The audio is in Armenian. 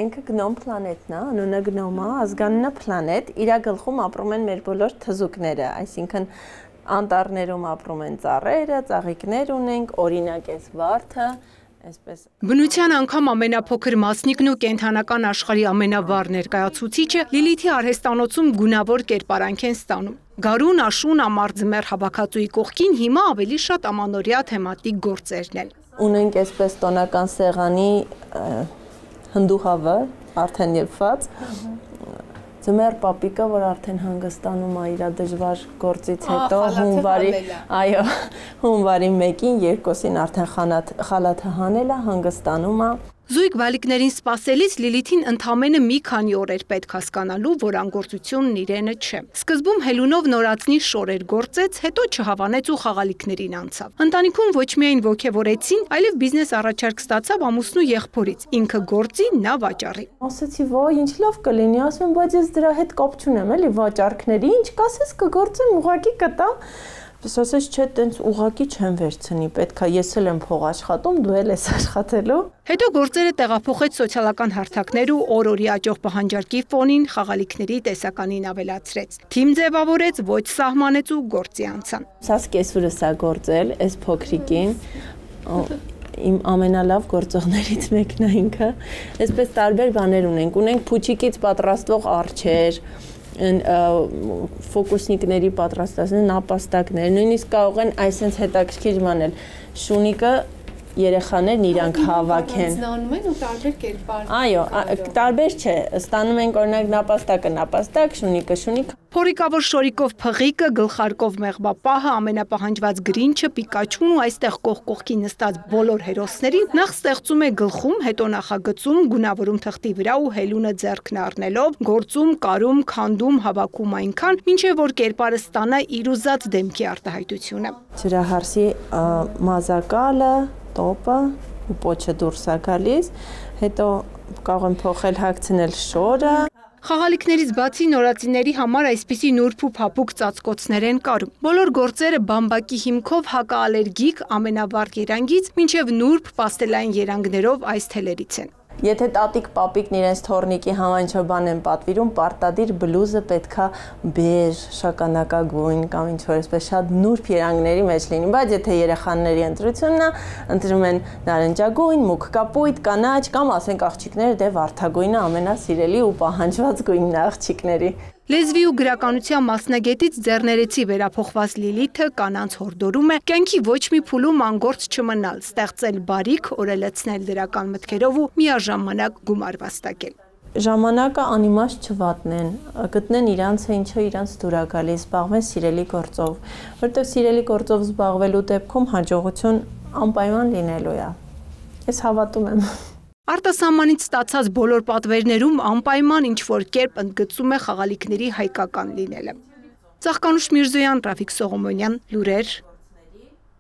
ինքը գնոմ պլանետն է, անունը գնոմ է, ազգանունը պլանետ, իր գլխում ապրում են մեր բոլոր թզուկները, այսինքն անտառներում ապրում են ծառերը, ծաղիկներ ունենք, օրինակ էս վարդը, Բնության անգամ ամենափոքր մասնիկն ու կենդանական աշխարհի ամենավառ ներկայացուցիչը Լիլիթի արհեստանոցում գունավոր կերպարանք են ստանում։ Գարուն, աշուն, ամառ, ձմեռ հավաքածուի կողքին հիմա ավելի շատ ամանորյա թեմատիկ գործերն են։ Ունենք այսպես տոնական սեղանի հնդուհավը, արդեն եփված, ձմեռ պապիկը, որ արդեն հանգստանում է իր դժվար գործից հետո հունվարի 1-ին, 2-ին արդեն խալաթը հանել է, հանգստանում է։ Զույգ բալիկներին սպասելիս Լիլիթին ընդամենը մի քանի օր էր պետք հասկանալու, որ անգործությունն իրենը չէ։ Սկզբում հելունով նորածնի շորեր գործեց, հետո չհավանեց ու խաղալիքներին անցավ։ Ընտանիքում ոչ միայն ոգևորեցին, այլև բիզնես առաջարկ ստացավ ամուսնու եղբորից։ Ինքը գործի, նա վաճառի։ Ասացի, ոյ, ինչ լավ կլինի, ասում եմ, բայց ես դրա հետ կապ չունեմ, էլի վաճառքների, ինչ կասես կգործեմ, ուղղակի կտամ։ Ասես չէ, տենց ուղղակի չեմ վերցնի, պետք է ես էլ եմ փող աշխատում, դու էլ ես աշխատելու։ Հետո գործերը տեղափոխեց սոցիալական հարթակներ ու օր-օրի աճող պահանջարկի ֆոնին խաղալիքների տեսականին ավելացրեց։ Թիմ ձևավորեց, ոչ սահմանեց ու գործի անցան։ Սաս կեսուրս է գործել, այս փոքրիկին, իմ ամենալավ գործողներից մեկն է ինքը։ Այսպես տարբեր բաներ ունենք փուչիկից պատրաստվող արջեր, ֆոկուսնիկների պատրաստած նապաստակներ, նույնիսկ կարող են այսպես հետաքրքիր բանել, շունիկը երեխաներն իրանք հավաքեն։ Ստանում են ու տարբեր կերպար։ Այո, տարբեր չէ, ստանում են օրինակ նապաստակը նապաստակ, շունիկը շունիկ։ Փորիկավոր շորիկով փղիկը, գլխարկով մեղվապահը, ամենապահանջված գրինչը, պիկաչուն ու այստեղ կողքի նստած բոլոր հերոսներին նախ ստեղծում է գլխում, հետո նախագծում, գունավորում թղթի վրա ու հելունը ձեռքն առնելով, գործում, կարում, քանդում, հավաքում այնքան, մինչև որ կերպարը ստանա իր ուզած դեմքի արտահայտությունը։ Ջրահարսի մազակալը, տոպը ու պոչը դուրս է գալիս, հետո կարող եմ փոխել հագցնել շորը։ Խաղալիքներից բացի նորածինների համար այսպիսի նուրբ ու փափուկ ծածկոցներ են կարում։ Բոլոր գործերը բամբակի հիմքով հակաալերգիկ ամենավառ երանգից մինչև նուրբ պաստելային երանգներով այս թելերից են։ Եթե տատիկ պապիկն իրենց թորնիկի համար ինչ-որ բան են պատվիրում, պարտադիր բլուզը պետքա բեժ, շագանակագույն կամ ինչ-որ այսպես շատ նուրբ երանգների մեջ լինի, բայց եթե երեխաների ընտրությունն է, ընտրում են նարնջագույն, մուգ կապույտ, կանաչ կամ ասենք աղջիկները դե վարդագույնը ամենասիրելի ու պահանջված գույնն է աղջիկների։ Լեզվի ու գրականության մասնագետից ձեռներեցի վերափոխված Լիլիթը կանանց հորդորում է կյանքի ոչ մի փուլում անգործ չմնալ, ստեղծել բարիք, օրելացնել դրական մտքերով ու միաժամանակ գումար վաստակել։ Ժամանակը անիմաստ չվատնեն, գտնեն իրանցը ինչը իրանց դուր է գալիս, զբաղվեն սիրելի գործով, որտեղ սիրելի գործով զբաղվելու դեպքում հաջողություն անպայման լինելու է։ Ես հավատում եմ։ Արտասահմանից ստացած բոլոր պատվերներում անպայման ինչ-որ կերպ ընդգծում է խաղալիքների հայկական լինելը։ Ծաղկանուշ Միրզոյան, Ռաֆիկ Սողոմոնյան, լուրեր